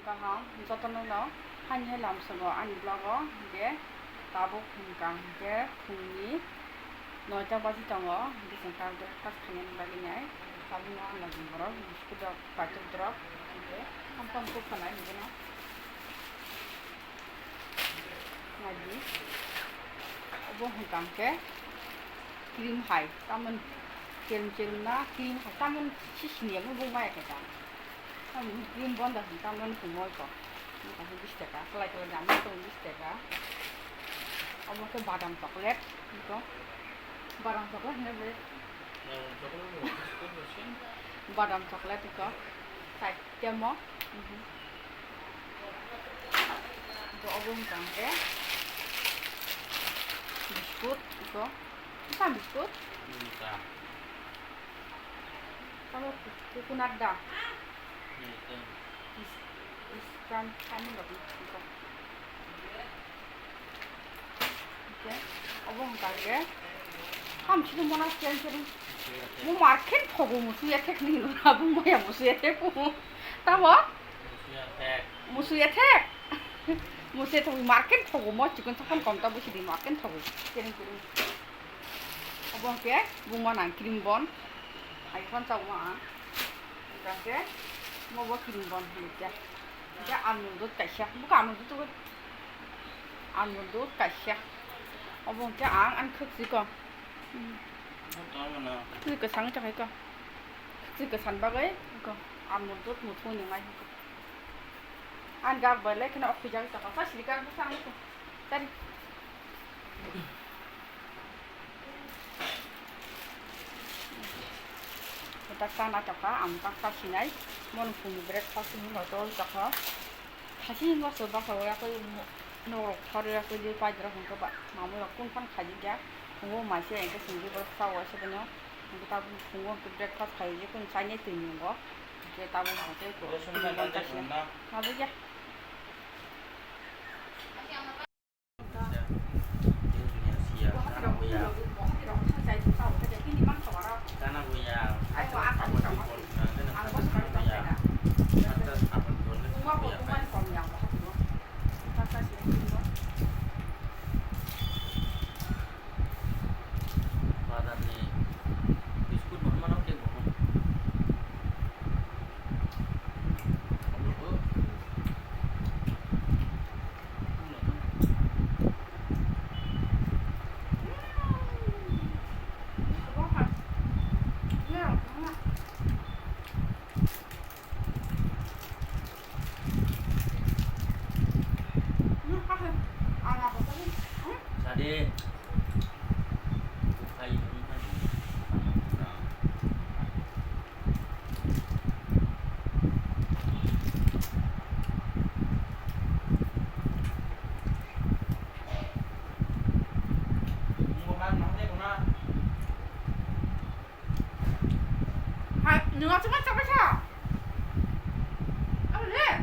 kaham jotono no hainhe lamsongo ani blogo ge tabuk hingkang ge phungni 9টা baji tongo bising ta breakfast khainani bagi nai tabung no ala jingoro biskut rok patuk drop ge kampam ko khanai nigena ngaji obo hingkang ke cream hai tamon kem na cream hai tamon sisni mo bo mai ka ta cream bonda tamon kumoi ko ka 20 টাকা kalai kalai dam to 20 টাকা obo ke badam chocolate ko badam chocolate ne be badam chocolate ko sai temo ko obo hingkang ke biskut ko Bukan biskut? Bukan. Kalau coconut dah. Itu. Iskan kami nggak bisa. Oke. Abang kaya. Ham sih tuh mana sih? Mau market kau musuh ya tek nih, abang mau ya musuh ya tek. Tahu? Musuh ya tek. Musuh itu market kau mau chicken sakan kontak busi di market kau. Kirim. Abang ke, bunga nang cream bon, iPhone tahu mah, kan ke, mau buat cream bon aja, dia almond kasih, bukan almond tu, almond kasih, abang ke an kek sih kok, sih kesang cakap kok, sih kesan bagai kok, almond mutu ni ngai kok, an gak boleh kena okey jangan cakap, sih kan kesang kok, tadi. Takkan acaka amtak kasinai mon funi breakfast ni motor caka kasin ngo soba ko ya ko no thare ya ko je pajra hun ko ba mamu ya kun pan khaji ga ngo ma se en ka singi bo sa wa se bano ngo ta bu ngo ko breakfast khai je kun sai ne tin ngo je ta bu ma se ko ha bu ya Karena punya Tadi kayu 누가 저만 잡으셔? 그래.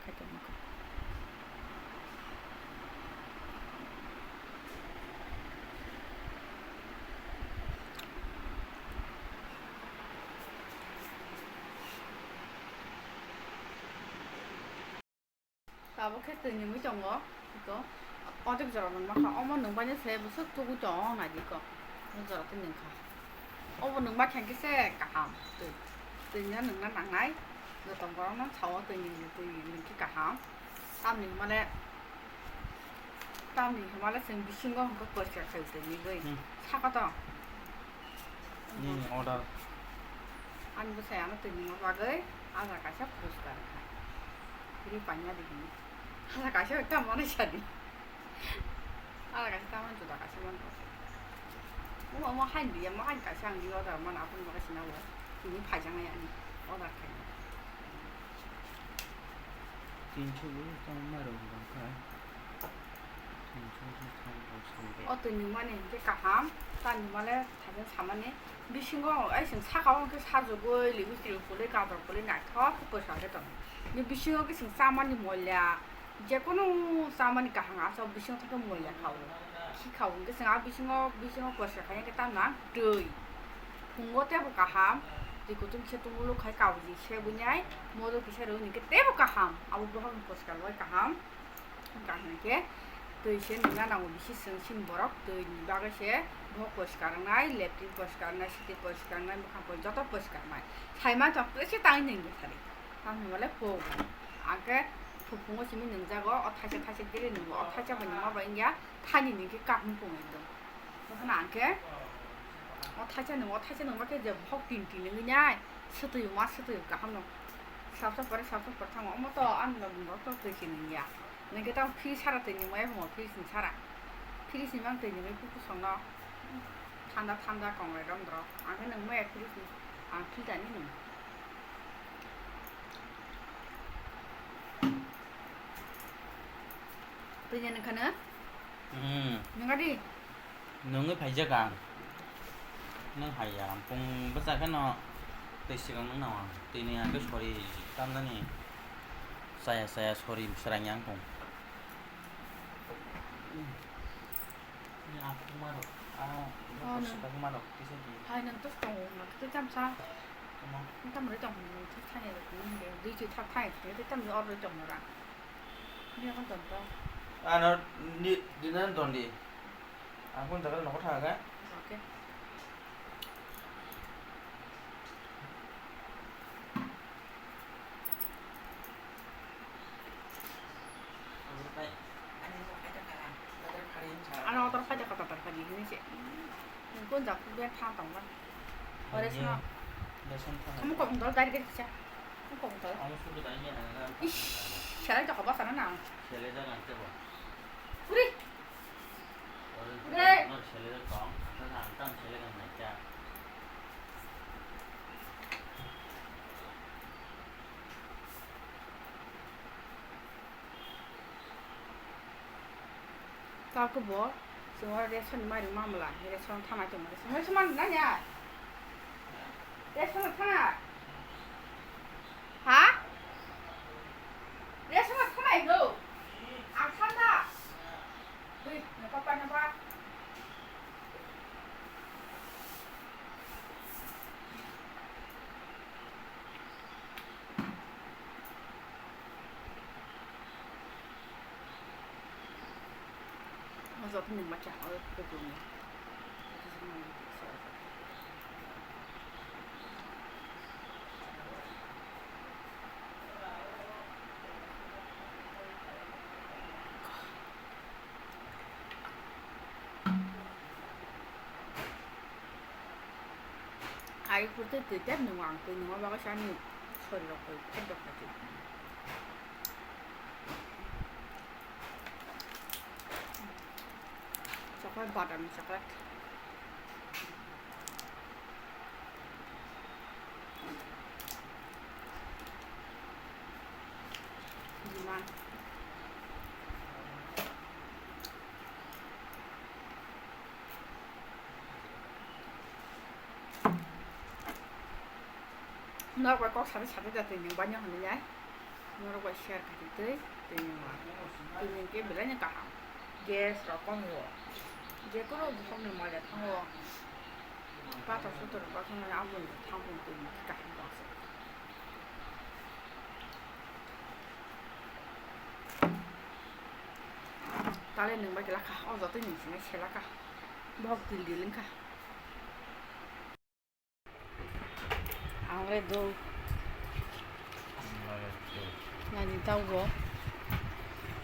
하여튼 뭐. 나보 캐스트님 mới chồng đó có 어제 저러는 막 어머 능반에 세부 숙두고 정 나니까 giờ tên 능가 어머 능반 캔 cái cả từ nhớ nừng nó nặng đấy rồi tổng có nó xấu từ nhìn cái cả hám tam nhìn mà đấy tam nhìn mà đấy xem 비싼 거 그거 버셔 때 이거 사가다 니 오더 아니 뭐 사야 너 뜨는 거 와게 아가 가셔 그러시다 이리 빠냐 되기 하나 가셔 일단 뭐는 샤디 하나 가셔 따면 주다 가시면 뭐 한디 뭐 한 가상 이거 다 뭐 나쁜 거 가시나 뭐 이미 파장해 아니 어다 캔 진출을 좀 말로 그런가 진출을 좀 보시고 어떤 놈만에 이제 가함 딴 놈만에 다른 사만에 미친 거 아이신 사가고 그 사주고 리뷰스를 볼래 가도 볼래 나타 그거 사겠다 니 미친 거 그신 사만이 몰라 이제 거는 사만이 가항아서 미친 거 타도 몰라 가고 키 가고 그 생각 미친 거 벌써 그냥 그 땀나 드이 본거 때부 가함 그리고 좀 채도 물로 갈 가오지 최분야에 모두 그 새로 이렇게 때부 가함 아무 뭐 하는 것이 갈로 가함 그러니까 이게 từ trên mình đang ngồi bị sưng xin bó róc từ ba cái xe bó 버스가랑 나이 랩팅 버스가랑 나이 시티 버스가랑 나이 뭐 한번 저도 버스가랑 나이 잘만 좀 뜻이 딱 있는 게 살이 다음 원래 보고 아까 부푼 거 심은 능자고 타시 들이는 거 타시 하는 거 뭐냐 타니는 게 까분 봉인도 그래서 안게 타시는 거 cái giờ học tìm nó nhai sư tử mà sư tử cả không sao thằng ông to ăn là nó to từ chuyện nhà nên cái tao phi 살았더니 뭐야 뭐 피신 살아 피신 망더니 왜 부부 성나 탄다 건가 이런 거 안 그는 뭐야 피신 안 피다니는 tự nhiên cái nữa nhưng cái đi 능을 발자강 능 하야 뽕 버사 카노 대시강 능 나와 때니 그 소리 땀나니 saya sorry seranyang pong ini aku marok aku marok bisa di hai năm tức trồng mà cái chăm sao kamu chúng ta mới trồng thích thay này cũng đều đi chơi thắp thay cái chăm nữa rồi trồng rồiนี่con trồng đâu nó đi đến tuần đi aku jaga nó có thà cái ok ano tao phải cho cái gì như thế mình cũng giặc biết tham tổng văn ở đây sao không có cùng tới đây cái gì không cùng tới 아무 소리도 아니야 잘할 적 없었어 나 셀레자가 안 뜨고 우리 너 셀레자 거 그래서 안딴 셀레가 낫자 tao cứ bố xong rồi để xong mai được mang lại để xong tham ai chồng mà xong mai nó nhà để xong tham à hả để xong tham này đâu à tham đó đi nó có quan nó giờ thì mình mà chả ở cái vùng này ai cũng tới từ Tết mình hoàng từ những bao cái sáng nhiều rồi rồi hết được là chuyện chocolate butter chocolate gì mà nó phải có sẵn sẵn ra từ những bao nhiêu hình nhái Ngarwa share ka tei tenywa tenyke belanya kaham gas rokon wo je kono bufamne mala thango pata sotor ba kono abun thangun te kaham ba tale nang ba kala ka ozo te ning sine chela ka bhog dil dilin ka amre do ngani tau go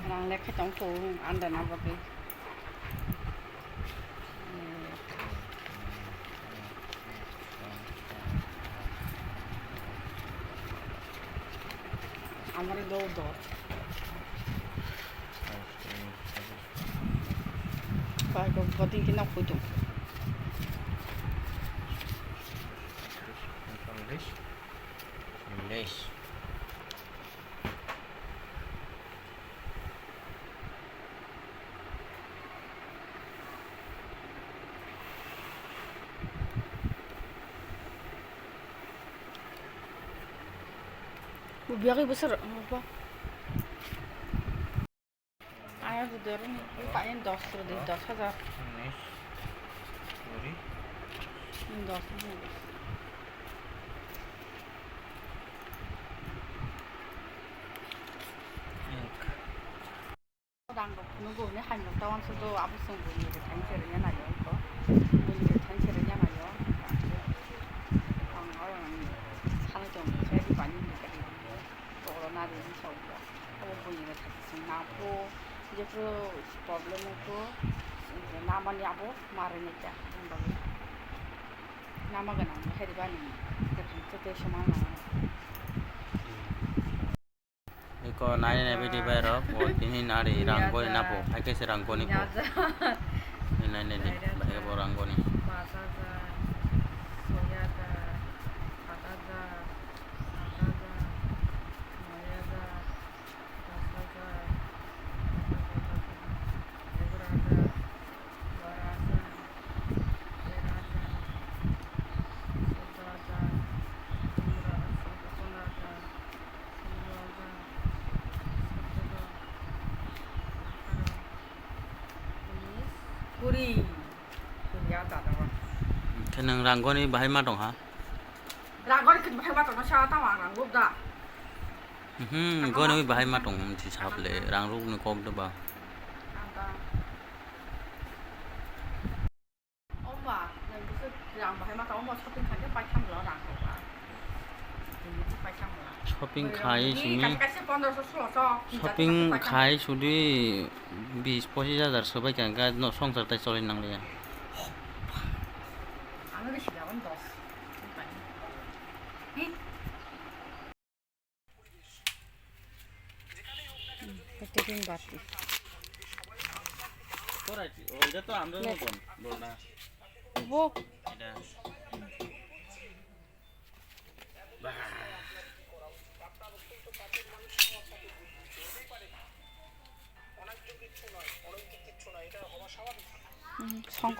nang lek ka tong ko anda na ba ke amre do do ba go bodin ki na photo English. biar besar apa ayah udah ini paknya 10,000 English. Sorry. ini 10,000 đang đọc nó gồm những hành động tao ăn sô áp sông của nhiều cái thánh chế này rồi có nhiều cái thánh chế này rồi ông nói là 하나 좀 제일 많이 먹게 코로나를 인쳐오고 어머니가 같이 나고 이제 그 프로블em itu namanya apa kemarin aja nama kan hari bani kita tuh semana Iko nari nabi di bayar ko ini nari rangko ni napo ai kese rangko ni po ini ni bayar po rangko ni Kuri ya tak tahu kenang rangko ni bahai ma dong ha rangkot itu bahaya banget kalau saya tahu rangkot dah go ni bahai ma dong si sap le rang ru ni kom de ba 엄마, 나 무슨 랑 bahaya banget 엄마 쇼핑 가게 빨창 러 rangkot ah 빨창 러 shopping khai sini kasih 1500 shopping khai sudi 20-25,000 সবাই কেনকা সংসার তাই চলে নাংলে 안 그러시냐면 너 প্রতিদিন বাতি করাইছি ওইটা তো আমরা মতন বল না ও এটা শঙ্খ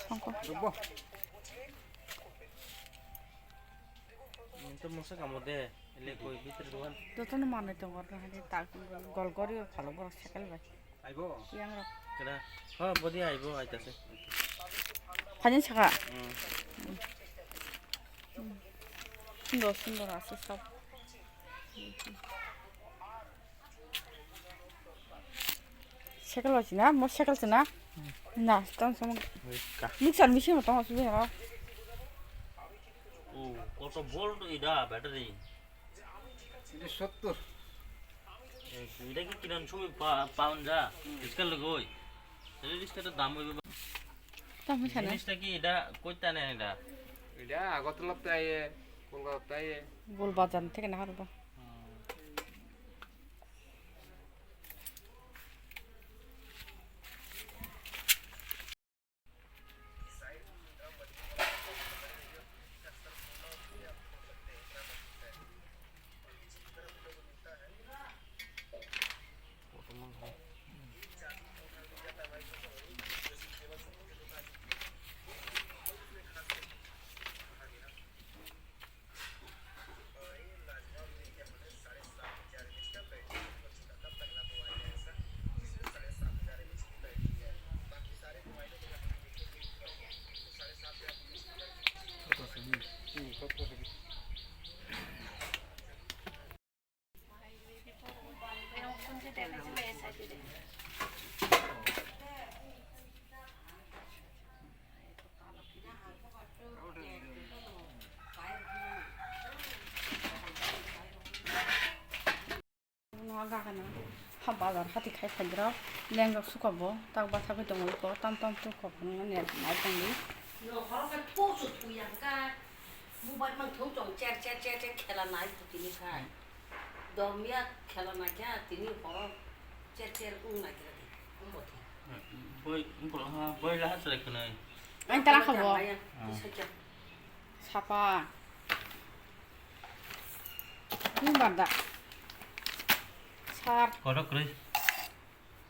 শঙ্খ তো মশা কামো দে এলে কই ভিতরে দোকান যতন মানে তো গর হাতে তা গল গরি ভালো বড় সাইকেল ভাই আইবো কি আমরা কেডা হ্যাঁ বদি আইবো আইতাছে ভাজন ছাকা সুন্দর সুন্দর আছে সব সাইকেল আছে না মোর সাইকেল আছে না না তখন সম মিক্সার মেশিন তখন আসবে না ও কত ভোল্ট এটা ব্যাটারি এটা 70 এটা কি কিরণ ছবি পাউন্ড যা ইসকাল লগই রেজিস্টারের দাম হইবে তখন ছানা জিনিসটা কি এটা কইতা না এটা এটা আগতলাতে আইয়ে কলকাতাতে আইয়ে বল বাজার থেকে না হারবা tam bazar hati khai khaidra lenga sukabo tak ba thabi dong ko tam tu ko ne na tang 너 그렇게 토수 투양가 무발만 통통 째째째째 켈라나이 부티니까 너미야 켈라나냐 티니 거 째째 응나기라 못해 bơi lá sạch cái này anh ta la khabo 이 새끼야 sapa ni barda sar có đất đi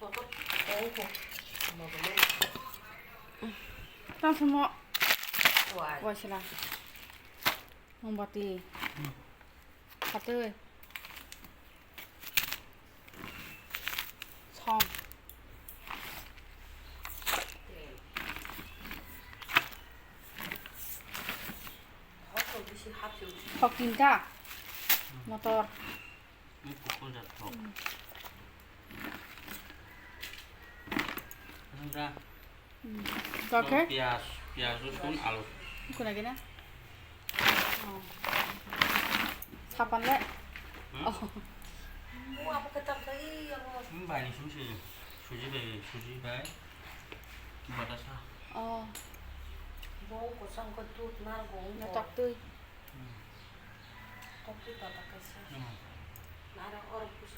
그것도 오고 먹으면 tam sumo 좋아 wasila mombati khatoi song 그것도 무시 합주 hokinta motor một cục con giật hộp ra okay piaz rút alo 이거 나기네. 사반래. 뭐 아무것도 없어이 뭐 bài này xuống sushi về bật ra sao 뭐 고상 것도 나고 nó tọt tươi. 떡도 다 닦았어 nhưng mà 나랑 얼어 부수